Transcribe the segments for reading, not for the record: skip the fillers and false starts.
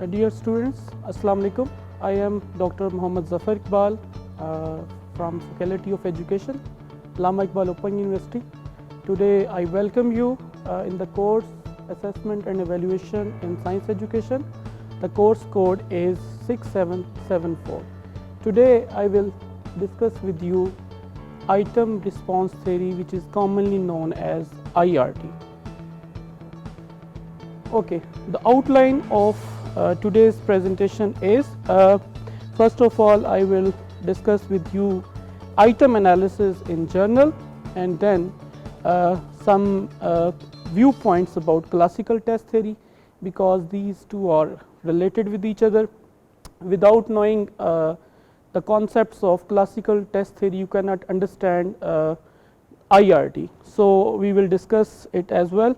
Dear students, Assalamu alaikum. I am Dr. Muhammad Zafar Iqbal from Faculty of Education, Allama Iqbal Open University. Today I welcome you in the course Assessment and Evaluation in Science Education. The course code is 6774. Today I will discuss with you item response theory, which is commonly known as IRT. Okay, the outline of today's presentation is first of all I will discuss with you item analysis in general, and then some viewpoints about classical test theory, because these two are related with each other. Without knowing the concepts of classical test theory, you cannot understand IRT. So we will discuss it as well.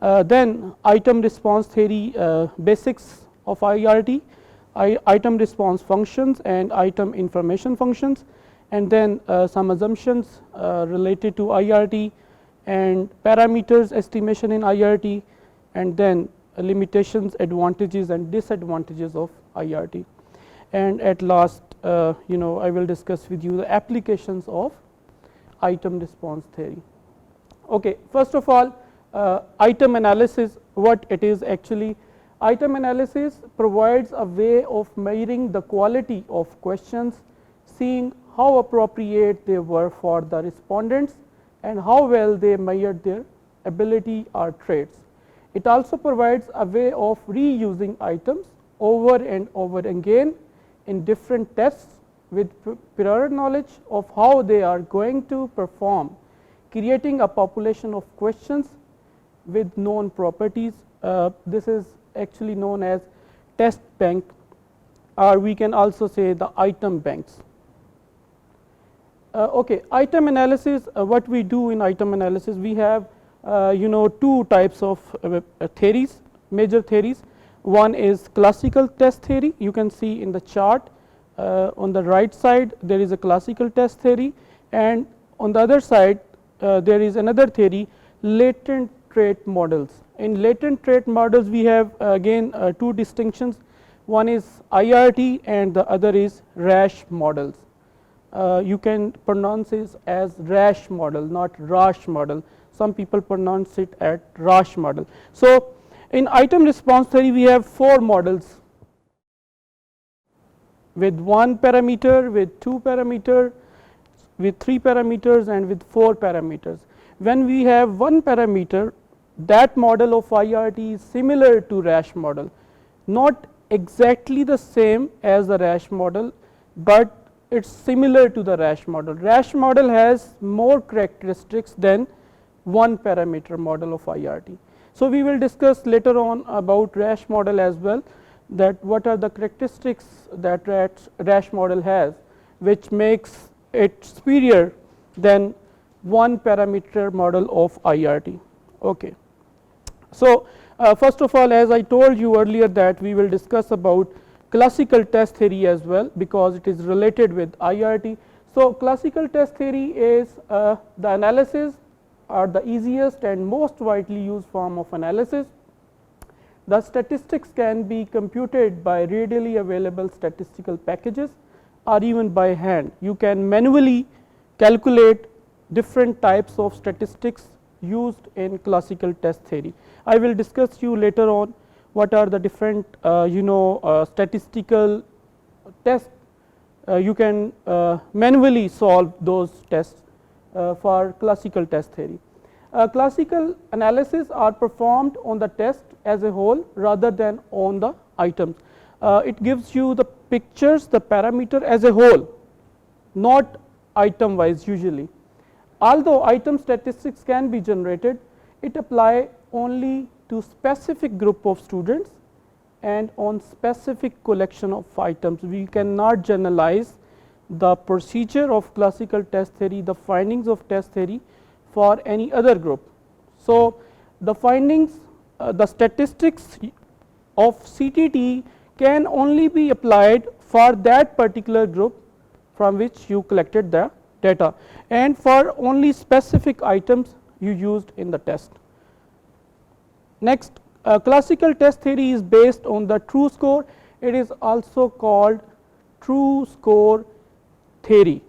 Then item response theory, basics of IRT, item response functions and item information functions, and then some assumptions related to IRT and parameters estimation in IRT, and then limitations, advantages and disadvantages of IRT. And at last I will discuss with you the applications of item response theory. Okay, first of all, item analysis, what it is actually. Item analysis provides a way of measuring the quality of questions, seeing how appropriate they were for the respondents and how well they measured their ability or traits. It also provides a way of reusing items over and over again in different tests with prior knowledge of how they are going to perform, creating a population of questions with known properties. This is actually known as test bank, or we can also say the item banks. Okay, item analysis, what we do in item analysis, we have two types of theories, major theories. One is classical test theory. You can see in the chart on the right side there is a classical test theory, and on the other side there is another theory, latent trait models. In latent trait models we have again two distinctions. One is IRT and the other is RASH models. You can pronounce it as RASH model, not RASH model. Some people pronounce it as RASH model. So in item response theory we have four models, with one parameter, with two parameters, with three parameters and with four parameters. When we have one parameter, that model of IRT is similar to RASH model, not exactly the same as the RASH model, but it is similar to the RASH model. RASH model has more characteristics than one parameter model of IRT. So we will discuss later on about RASH model as well, that what are the characteristics that RASH model has which makes it superior than one parameter model of IRT. Okay. So first of all, as I told you earlier, that we will discuss about classical test theory as well, because it is related with IRT. So classical test theory is the analysis, or the easiest and most widely used form of analysis. The statistics can be computed by readily available statistical packages or even by hand. You can manually calculate different types of statistics used in classical test theory. I will discuss you later on what are the different statistical tests. You can manually solve those tests for classical test theory. Classical analysis are performed on the test as a whole rather than on the items. It gives you the pictures, the parameter as a whole, not item wise usually. Although item statistics can be generated, it apply only to specific group of students and on specific collection of items. We cannot generalize the procedure of classical test theory, the findings of test theory for any other group. So the findings, the statistics of CTT can only be applied for that particular group from which you collected the data, and for only specific items you used in the test. Next, classical test theory is based on the true score. It is also called true score theory.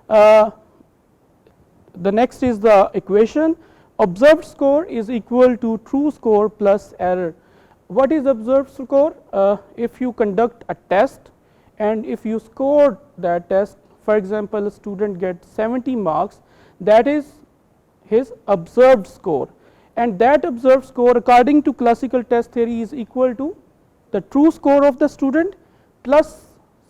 The next is the equation. Observed score is equal to true score plus error. What is observed score? If you conduct a test and if you score that test, for example, a student gets 70 marks, that is his observed score, and that observed score according to classical test theory is equal to the true score of the student plus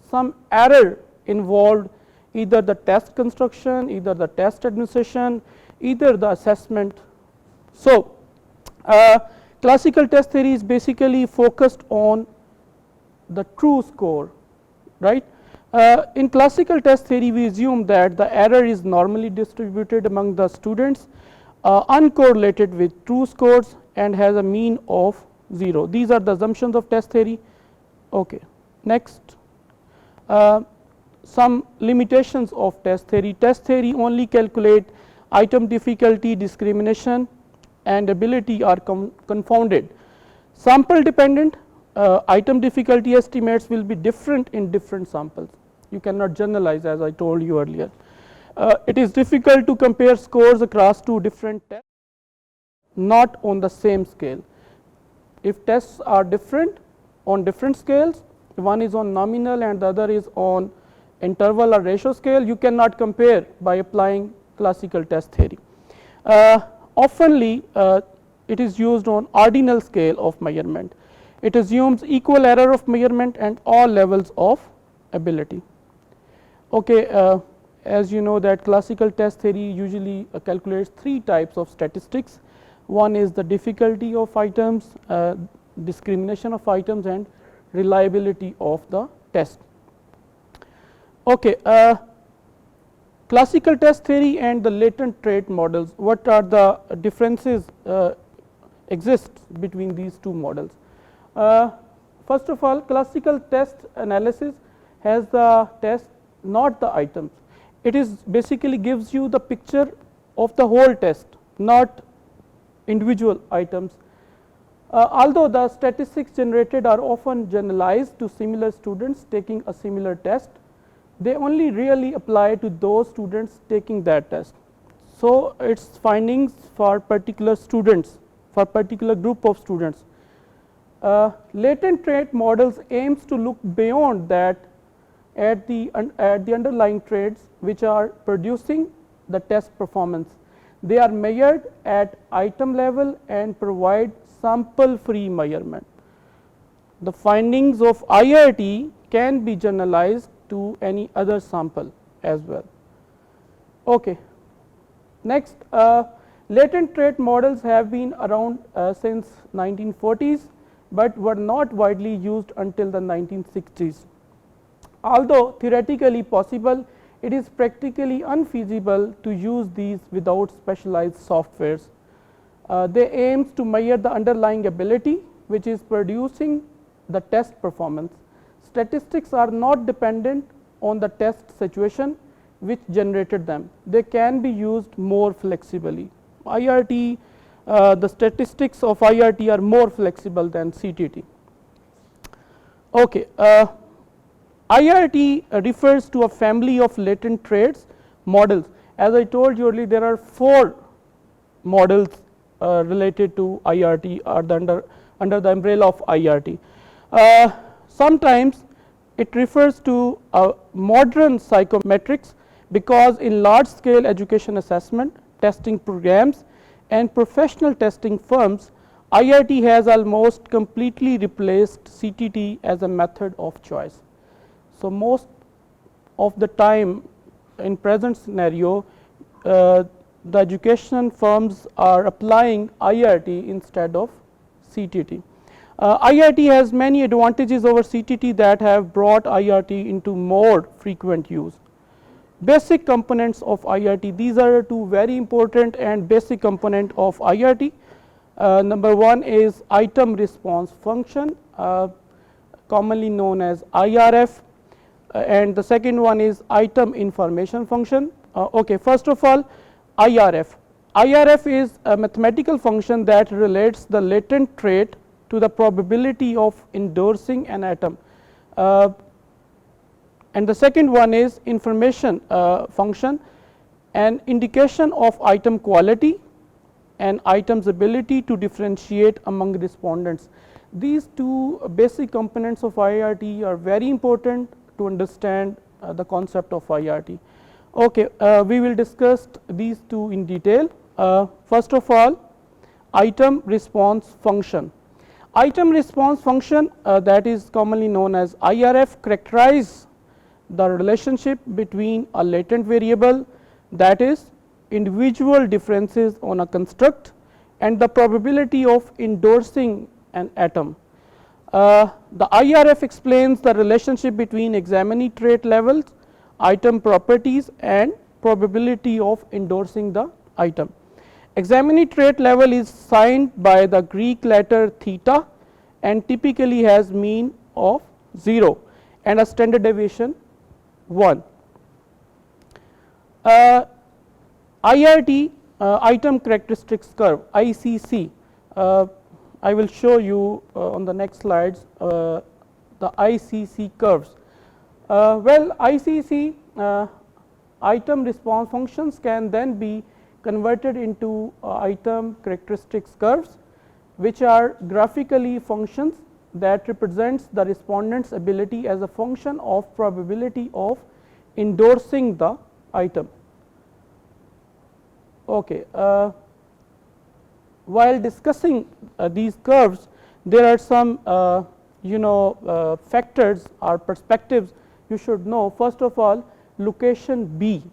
some error involved, either the test construction, either the test administration, either the assessment. So, classical test theory is basically focused on the true score, right. In classical test theory, we assume that the error is normally distributed among the students, uncorrelated with true scores, and has a mean of 0. These are the assumptions of test theory. Okay. Next, some limitations of test theory. Test theory only calculate item difficulty, discrimination, and ability are confounded. Sample dependent, item difficulty estimates will be different in different samples. You cannot generalize, as I told you earlier. It is difficult to compare scores across two different tests, not on the same scale. If tests are different on different scales, one is on nominal and the other is on interval or ratio scale, you cannot compare by applying classical test theory. Oftenly it is used on ordinal scale of measurement. It assumes equal error of measurement and all levels of ability. Okay, as you know that classical test theory usually calculates 3 types of statistics. One is the difficulty of items, discrimination of items, and reliability of the test. Okay, classical test theory and the latent trait models, what are the differences exist between these two models? First of all, classical test analysis has the test, not the items. It is basically gives you the picture of the whole test, not individual items. Although the statistics generated are often generalized to similar students taking a similar test, they only really apply to those students taking that test. So, its findings for particular students, for particular group of students. Latent trait models aims to look beyond that at the underlying traits which are producing the test performance. They are measured at item level and provide sample free measurement. The findings of IRT can be generalized to any other sample as well. Okay. Next, latent trait models have been around since 1940s, but were not widely used until the 1960s. Although theoretically possible, it is practically unfeasible to use these without specialized softwares. They aim to measure the underlying ability which is producing the test performance. Statistics are not dependent on the test situation which generated them. They can be used more flexibly. IRT, the statistics of IRT are more flexible than CTT. Okay. IRT refers to a family of latent traits models. As I told you earlier, there are 4 models related to IRT or under the umbrella of IRT. Sometimes it refers to modern psychometrics, because in large scale education assessment, testing programs, and professional testing firms, IRT has almost completely replaced CTT as a method of choice. So, most of the time in present scenario, the education firms are applying IRT instead of CTT. IRT has many advantages over CTT that have brought IRT into more frequent use. Basic components of IRT, these are 2 very important and basic component of IRT. Number 1 is item response function, commonly known as IRF, and the second one is item information function. Okay, first of all, IRF. IRF is a mathematical function that relates the latent trait to the probability of endorsing an atom, and the second one is information function, an indication of item quality and item's ability to differentiate among respondents. These two basic components of IRT are very important to understand the concept of IRT. Okay, we will discuss these two in detail. First of all, item response function. Item response function that is commonly known as IRF characterize the relationship between a latent variable, that is individual differences on a construct, and the probability of endorsing an atom. The IRF explains the relationship between examinee trait levels, item properties, and probability of endorsing the item. Examinee trait level is signed by the Greek letter theta and typically has mean of 0 and a standard deviation 1. IRT, item characteristics curve, ICC, I will show you on the next slides the ICC curves. Well, ICC item response functions can then be converted into item characteristics curves, which are graphically functions that represents the respondent's ability as a function of probability of endorsing the item. Okay, while discussing these curves, there are some factors or perspectives you should know. First of all, location B.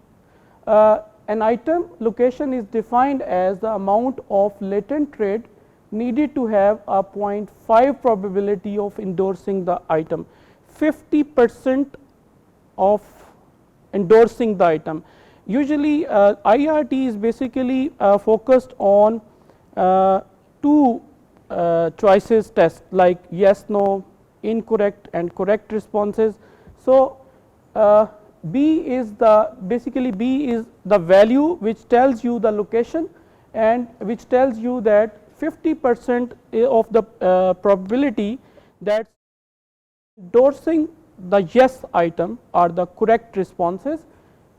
An item location is defined as the amount of latent trait needed to have a 0.5 probability of endorsing the item, 50% of endorsing the item. Usually IRT is basically focused on two choices test like yes, no, incorrect and correct responses. So B is the basically B is the value which tells you the location and which tells you that 50% of the probability that endorsing the yes item are the correct responses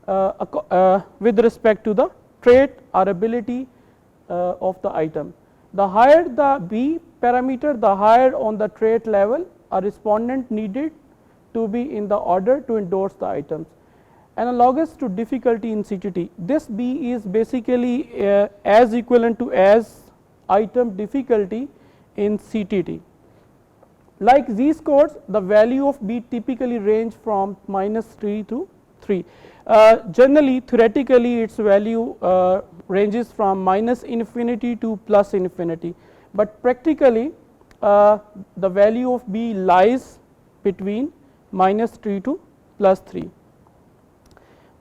with respect to the trait or ability of the item. The higher the B parameter, the higher on the trait level a respondent needed to be in the order to endorse the items. Analogous to difficulty in CTT, this B is basically as equivalent to as item difficulty in CTT. Like Z scores, the value of B typically range from -3 to 3. Generally, theoretically its value ranges from -infinity to +infinity, but practically the value of B lies between -3 to +3.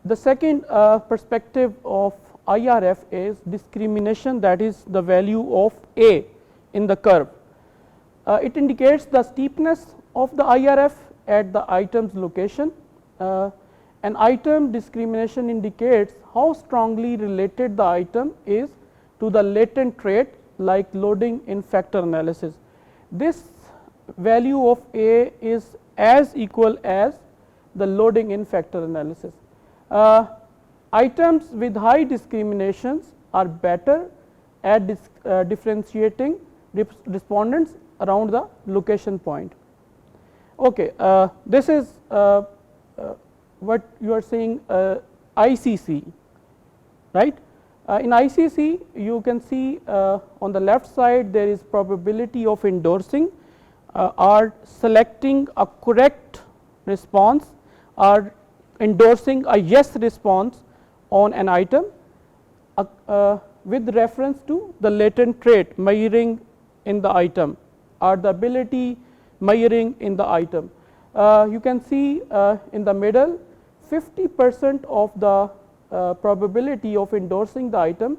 The second perspective of IRF is discrimination, that is the value of A in the curve. It indicates the steepness of the IRF at the item's location. An item discrimination indicates how strongly related the item is to the latent trait like loading in factor analysis. This value of A is as equal as the loading in factor analysis. Items with high discriminations are better at differentiating respondents around the location point. Okay, this is what you are saying ICC, right. In ICC you can see on the left side there is probability of endorsing or selecting a correct response or endorsing a yes response on an item with reference to the latent trait measuring in the item or the ability measuring in the item. You can see in the middle 50% of the probability of endorsing the item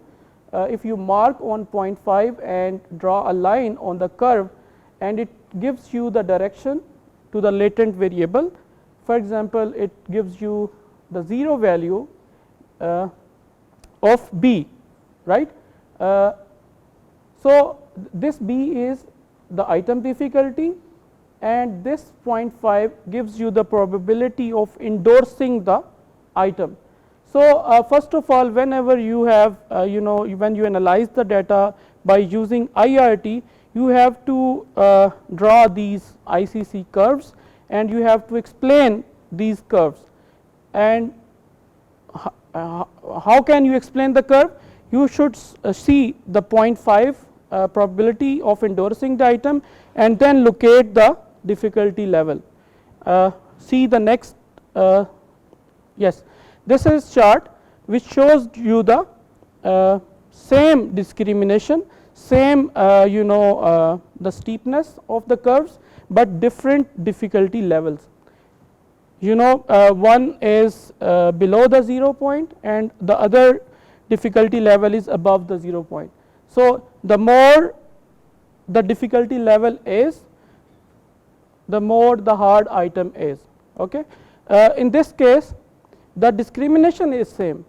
if you mark on 0.5 and draw a line on the curve, and it gives you the direction to the latent variable. For example, it gives you the 0 value of B right. So, this B is the item difficulty, and this 0.5 gives you the probability of endorsing the item. So, first of all, whenever you have when you analyze the data by using IRT, you have to draw these ICC curves, and you have to explain these curves. And how can you explain the curve? You should see the 0.5 probability of endorsing the item, and then locate the difficulty level. See the next, yes, this is chart which shows you the same discrimination, same the steepness of the curves, but different difficulty levels. One is below the 0 point, and the other difficulty level is above the 0 point. So, the more the difficulty level is, the more the hard item is. Okay. In this case, the discrimination is same.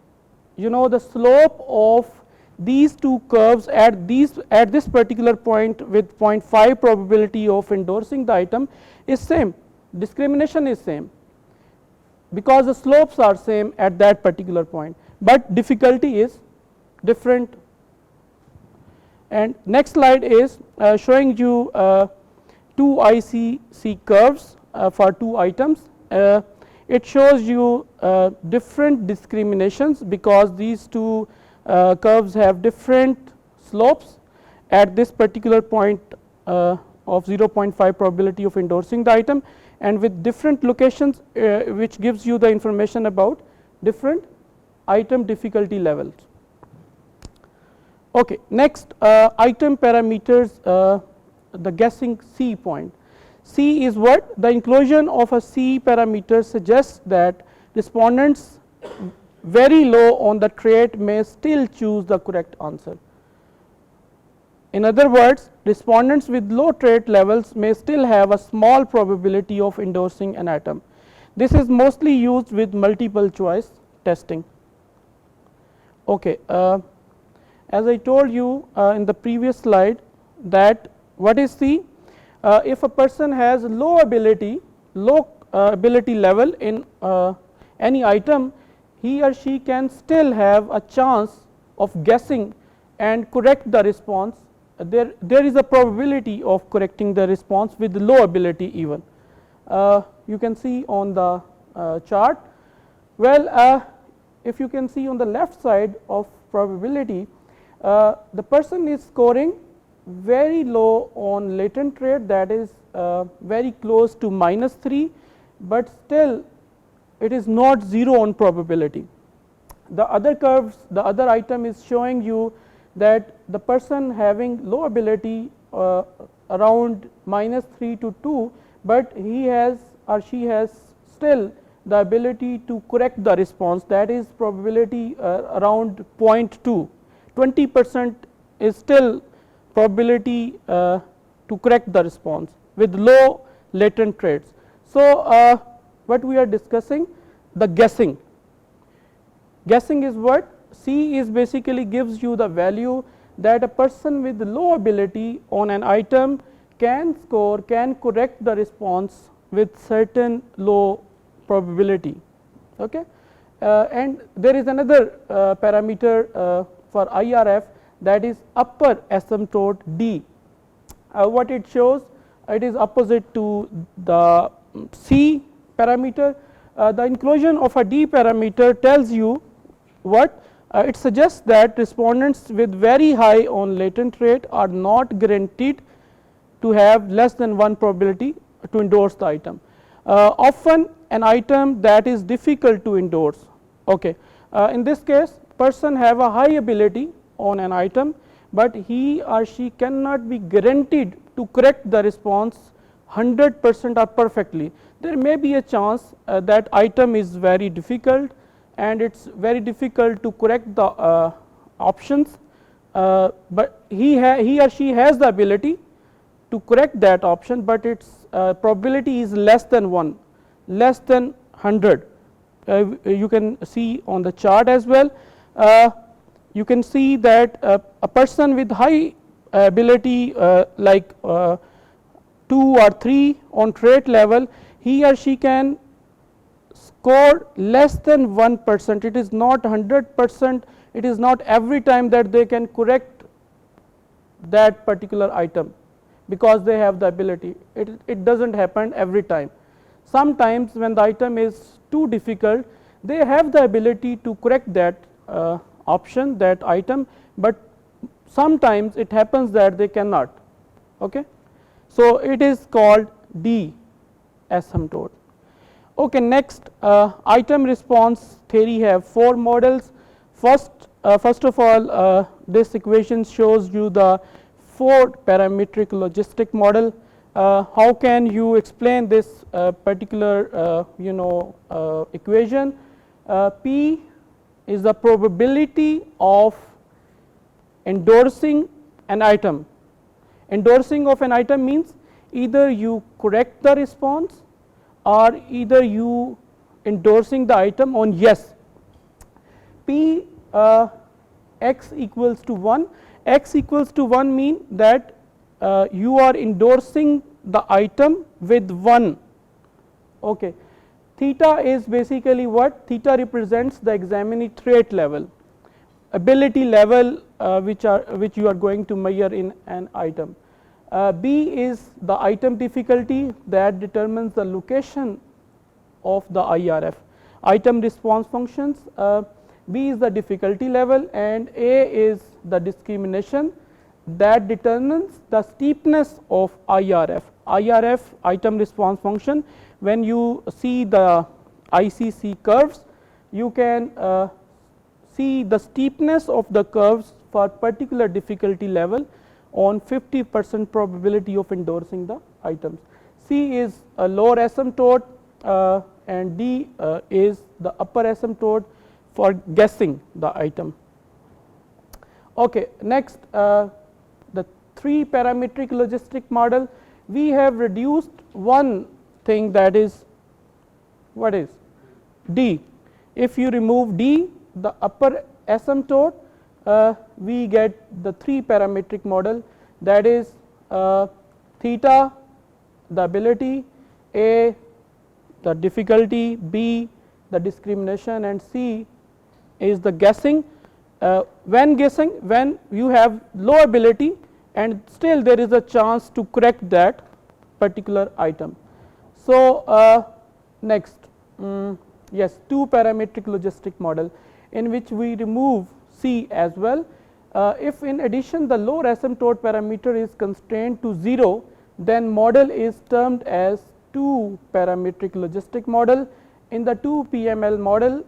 The slope of these two curves at this particular point with 0.5 probability of endorsing the item is same. Discrimination is same, because the slopes are same at that particular point, but difficulty is different. And next slide is showing you two ICC curves for two items. It shows you different discriminations, because these two curves have different slopes at this particular point of 0.5 probability of endorsing the item, and with different locations, which gives you the information about different item difficulty levels. Okay. Next, item parameters, the guessing C point. C is what? The inclusion of a C parameter suggests that respondents very low on the trait may still choose the correct answer. In other words, respondents with low trait levels may still have a small probability of endorsing an item. This is mostly used with multiple choice testing. Okay. As I told you in the previous slide, that what is C? If a person has low ability level in any item, he or she can still have a chance of guessing and correct the response. There is a probability of correcting the response with low ability even. You can see on the chart. Well, if you can see on the left side of probability, the person is scoring very low on latent trait, that is very close to -3, but still it is not 0 on probability. The other curves, the other item is showing you that the person having low ability around -3 to 2, but he has or she has still the ability to correct the response, that is probability around 0.2. 20% is still probability to correct the response with low latent traits. So, what we are discussing, the guessing. Guessing is what? C is basically gives you the value that a person with low ability on an item can score, can correct the response with certain low probability. Okay. And there is another parameter for IRF, that is upper asymptote D. What it shows, it is opposite to the C parameter. The inclusion of a D parameter tells you what? It suggests that respondents with very high on latent rate are not guaranteed to have less than 1 probability to endorse the item. Often an item that is difficult to endorse. Okay. In this case, person have a high ability on an item, but he or she cannot be guaranteed to correct the response 100% or perfectly. There may be a chance that item is very difficult, and it is very difficult to correct the options, but he or she has the ability to correct that option, but its probability is less than 1, less than 100. You can see on the chart as well. you can see that a person with high ability like 2 or 3 on trait level, he or she can score less than 1%. It is not 100%, it is not every time that they can correct that particular item because they have the ability. It does not happen every time. Sometimes when the item is too difficult, they have the ability to correct that option, that item, but sometimes it happens that they cannot. Okay. So, it is called D asymptote. Okay, next item response theory have 4 models. First of all, this equation shows you the 4 parametric logistic model. How can you explain this particular equation? P is the probability of endorsing an item. Endorsing of an item means either you correct the response or either you endorsing the item on yes. P x equals to 1, x equals to 1 mean that you are endorsing the item with 1. Okay. Theta is basically what? Theta represents the examinee trait level, ability level which you are going to measure in an item. B is the item difficulty that determines the location of the IRF. Item response functions, B is the difficulty level and A is the discrimination that determines the steepness of IRF. IRF, item response function, when you see the ICC curves, you can see the steepness of the curves for particular difficulty level on 50% probability of endorsing the items. C is a lower asymptote and D is the upper asymptote for guessing the item. Okay, next the 3 parametric logistic model, we have reduced one thing, that is what is D. If you remove D, the upper asymptote, we get the 3 parametric model, that is theta the ability, A the difficulty, B the discrimination and C is the guessing. When guessing, when you have low ability and still there is a chance to correct that particular item. So, next yes, 2 parametric logistic model in which we remove C as well. If in addition the lower asymptote parameter is constrained to 0, then model is termed as 2 parametric logistic model. In the 2 PML model,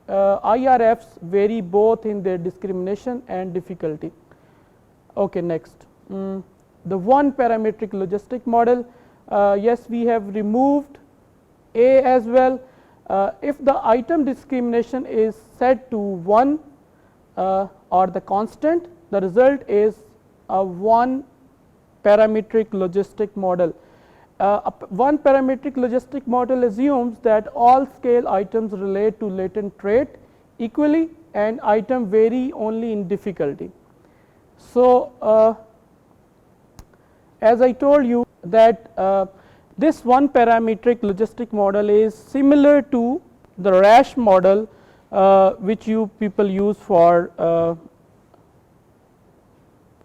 IRFs vary both in their discrimination and difficulty. Okay, next the 1 parametric logistic model, yes, we have removed A as well. If the item discrimination is set to 1 or the constant, the result is a 1 parametric logistic model. A 1 parametric logistic model assumes that all scale items relate to latent trait equally and item vary only in difficulty. So, as I told you that this 1 parametric logistic model is similar to the RASH model which you people use for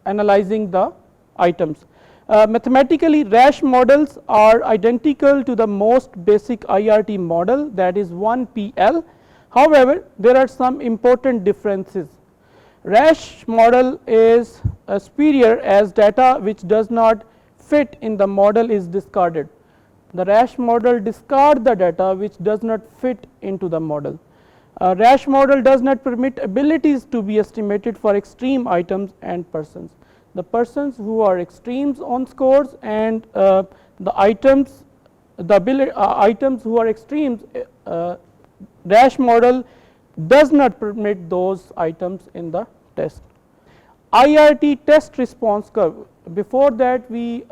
analyzing the items. Mathematically, RASH models are identical to the most basic IRT model, that is 1 PL. However, there are some important differences. RASH model is superior as data which does not fit in the model is discarded. The RASH model discard the data which does not fit into the model. RASH model does not permit abilities to be estimated for extreme items and persons. The persons who are extremes on scores and the items, items who are extremes, RASH model does not permit those items in the test. IRT test response curve, before that we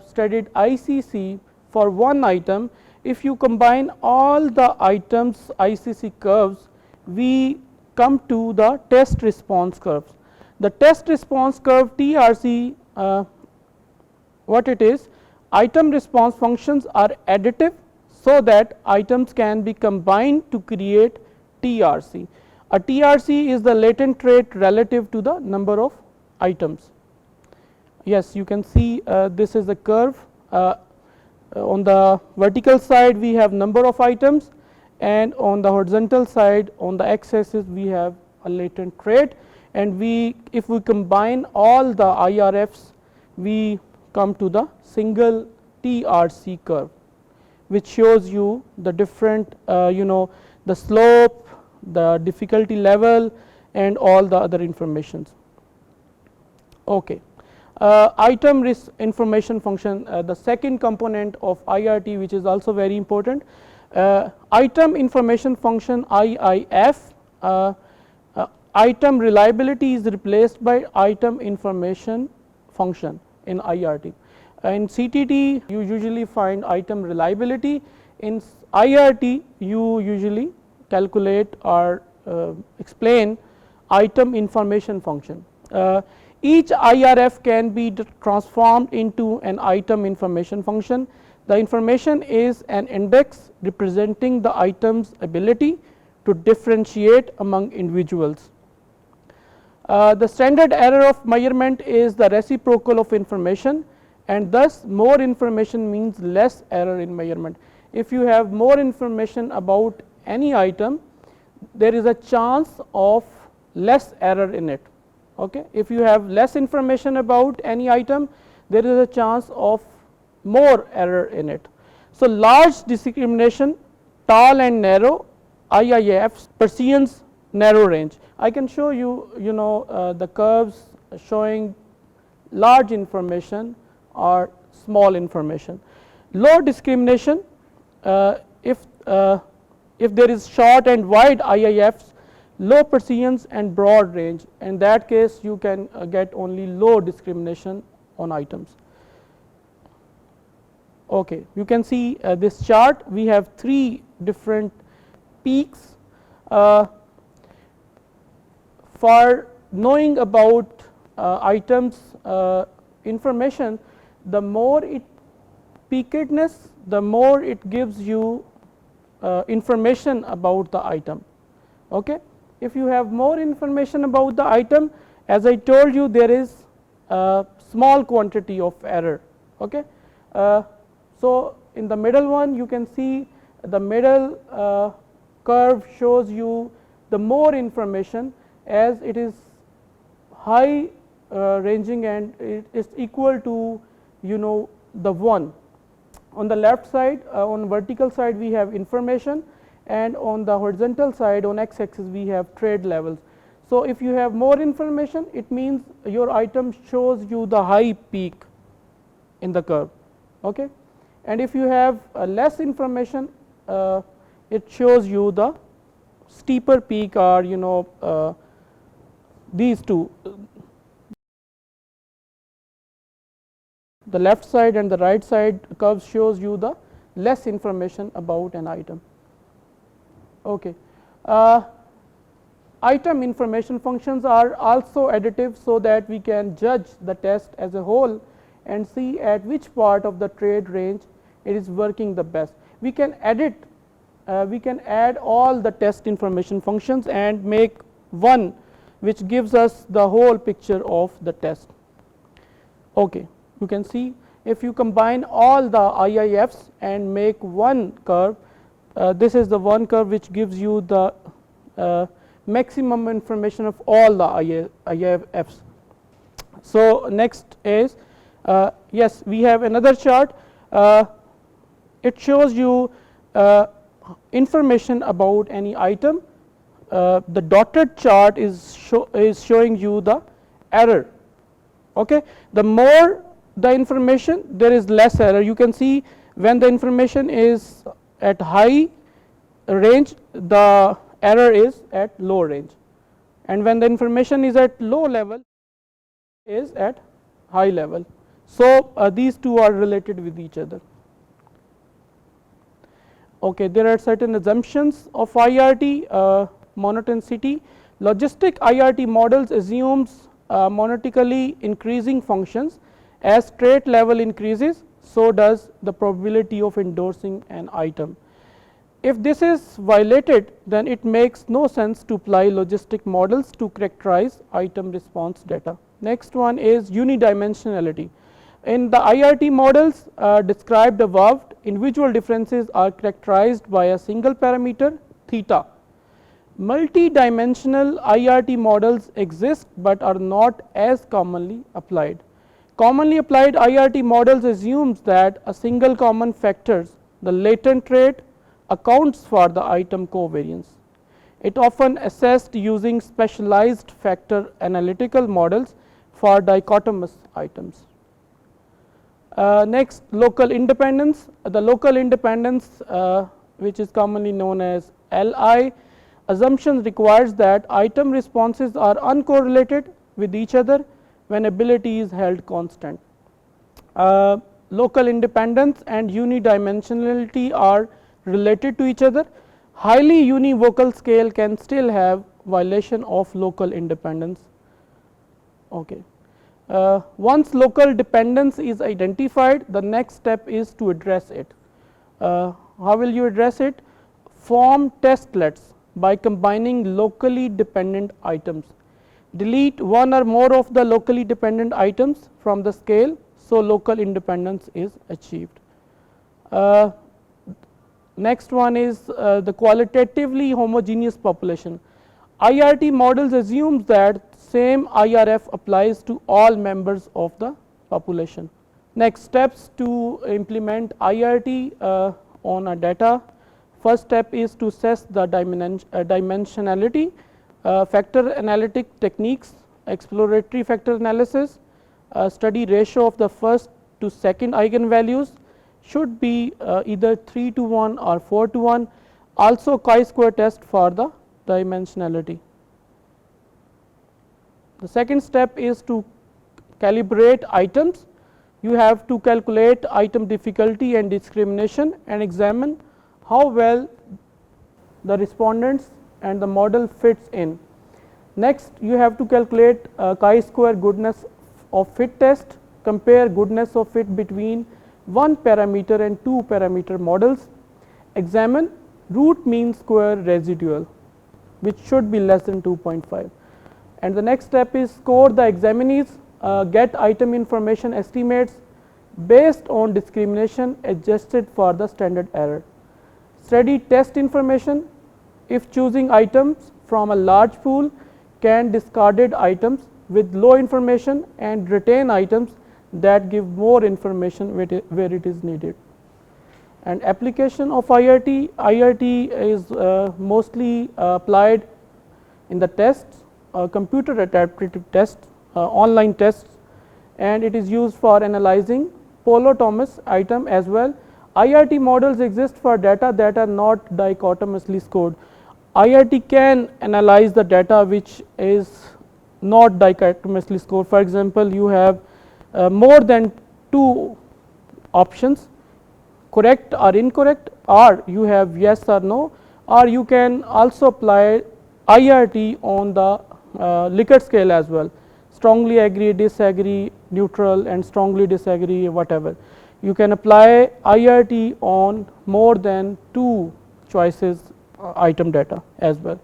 studied ICC for one item. If you combine all the items ICC curves, we come to the test response curves. The test response curve TRC, what it is, item response functions are additive, so that items can be combined to create TRC. A TRC is the latent rate relative to the number of items. Yes, you can see this is the curve. On the vertical side we have number of items, and on the horizontal side on the x axis we have a latent rate, and we, if we combine all the IRFs, we come to the single TRC curve, which shows you the different the slope, the difficulty level, and all the other informations. Okay. Item information function, the second component of IRT, which is also very important. Item information function IIF, item reliability is replaced by item information function in IRT. In CTT you usually find item reliability, in IRT you usually calculate or explain item information function. Each IRF can be transformed into an item information function. The information is an index representing the item's ability to differentiate among individuals. The standard error of measurement is the reciprocal of information, and thus more information means less error in measurement. If you have more information about any item, there is a chance of less error in it. Okay. If you have less information about any item, there is a chance of more error in it. So, large discrimination, tall and narrow IIFs, Pearson's narrow range. I can show you the curves showing large information or small information. Low discrimination, if there is short and wide IIFs, low Pearson's and broad range, in that case you can get only low discrimination on items. Okay, you can see this chart, we have 3 different peaks. For knowing about items information, the more it peakedness, the more it gives you information about the item. Okay. If you have more information about the item, as I told you, there is a small quantity of error. Okay. So, in the middle one you can see the middle curve shows you the more information, as it is high ranging and it is equal to the 1. On the left side, on vertical side we have information, and on the horizontal side on x axis we have trade levels. So, if you have more information, it means your item shows you the high peak in the curve. Okay. And if you have less information, it shows you the steeper peak, or these two, the left side and the right side curves shows you the less information about an item. Okay. Item information functions are also additive, so that we can judge the test as a whole and see at which part of the trade range it is working the best. We can edit, we can add all the test information functions and make one which gives us the whole picture of the test. Okay. You can see if you combine all the IIFs and make one curve, this is the one curve which gives you the maximum information of all the IIFs. So, next is yes, we have another chart. It shows you information about any item. The dotted chart is showing you the error. Okay. The more the information, there is less error. You can see when the information is at high range, the error is at low range, and when the information is at low level, is at high level. So, these two are related with each other. Okay, there are certain assumptions of IRT, monotonicity. Logistic IRT models assumes monetically increasing functions. As trait level increases, so does the probability of endorsing an item. If this is violated, then it makes no sense to apply logistic models to characterize item response data. Next one is unidimensionality. In the IRT models described above, individual differences are characterized by a single parameter theta. Multi-dimensional IRT models exist, but are not as commonly applied. Commonly applied IRT models assumes that a single common factors, the latent trait, accounts for the item covariance. It often assessed using specialized factor analytical models for dichotomous items. Next, local independence. The local independence which is commonly known as LI assumption requires that item responses are uncorrelated with each other when ability is held constant. Local independence and unidimensionality are related to each other. Highly univocal scale can still have violation of local independence. Okay. Once local dependence is identified, the next step is to address it. How will you address it? Form testlets by combining locally dependent items. Delete one or more of the locally dependent items from the scale, so local independence is achieved. Next one is the qualitatively homogeneous population. IRT models assumes that same IRF applies to all members of the population. Next, steps to implement IRT on a data. First step is to assess the dimensionality, factor analytic techniques, exploratory factor analysis, study ratio of the first to second eigenvalues should be either 3 to 1 or 4 to 1, also chi-square test for the dimensionality. The second step is to calibrate items. You have to calculate item difficulty and discrimination and examine how well the respondents and the model fits in. Next, you have to calculate chi-square goodness of fit test, compare goodness of fit between one parameter and two parameter models, examine root mean square residual which should be less than 2.5. And the next step is score the examinees, get item information estimates based on discrimination adjusted for the standard error. Study test information. If choosing items from a large pool, can discarded items with low information and retain items that give more information where it is needed. And application of IRT, IRT is mostly applied in the tests, computer adaptive tests, online tests, and it is used for analyzing Polo-Thomas item as well. IRT models exist for data that are not dichotomously scored. IRT can analyze the data which is not dichotomously scored. For example, you have more than two options, correct or incorrect, or you have yes or no, or you can also apply IRT on the Likert scale as well, strongly agree, disagree, neutral, and strongly disagree, whatever. You can apply IRT on more than two choices item data as well.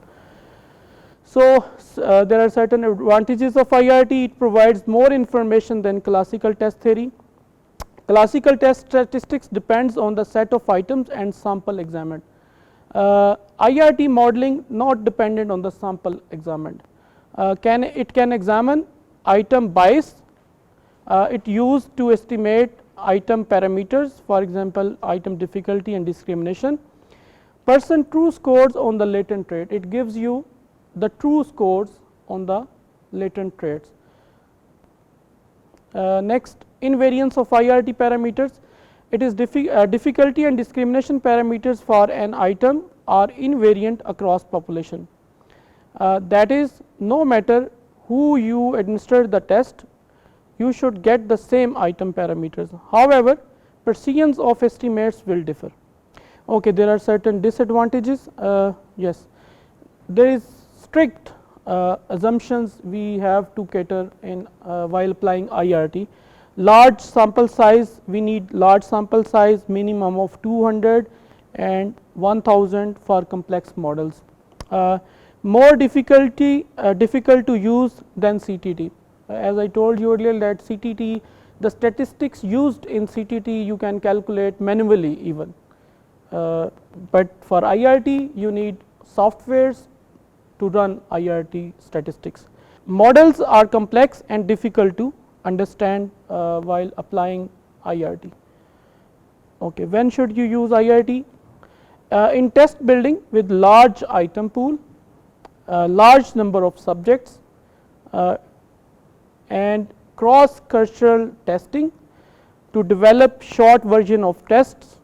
So, there are certain advantages of IRT. It provides more information than classical test theory. Classical test statistics depends on the set of items and sample examined. IRT modeling not dependent on the sample examined. It can examine item bias. It used to estimate item parameters, for example, item difficulty and discrimination. % true scores on the latent trait. It gives you the true scores on the latent traits. Next, invariance of IRT parameters. It is difficulty and discrimination parameters for an item are invariant across population. That is, no matter who you administer the test, you should get the same item parameters. However, precisions of estimates will differ. Okay, there are certain disadvantages. Yes, there is strict assumptions we have to cater in while applying IRT. Large sample size, we need large sample size, minimum of 200 and 1000 for complex models. More difficult to use than CTT. As I told you earlier that CTT, the statistics used in CTT you can calculate manually even, but for IRT you need softwares to run IRT statistics. Models are complex and difficult to understand while applying IRT. Okay, when should you use IRT? In test building with large item pool, large number of subjects, and cross cultural testing to develop short version of tests,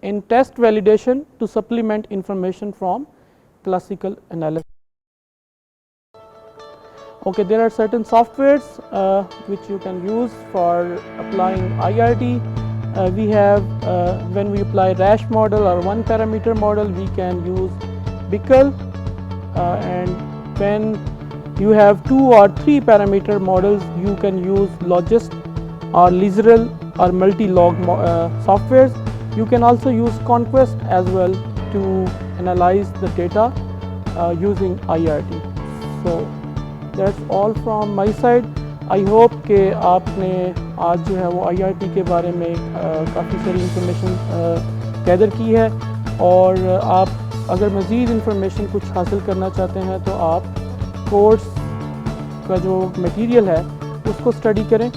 in test validation to supplement information from classical analysis. Okay, there are certain softwares which you can use for applying IRT. We have when we apply rash model or one parameter model, we can use Bickel, and when you have 2 or 3 parameter models, you can use Logist or Lizerl or multi-log softwares. You can also use Conquest as well to analyze the data using IRT. So that's all from my side. I hope कि आपने आज जो है वो IRT के बारे में काफ़ी सारी इंफॉर्मेशन गैदर की है, और आप अगर मज़ीद इंफॉर्मेशन कुछ हासिल करना चाहते हैं तो आप कोर्स का जो मटेरियल है उसको स्टडी करें।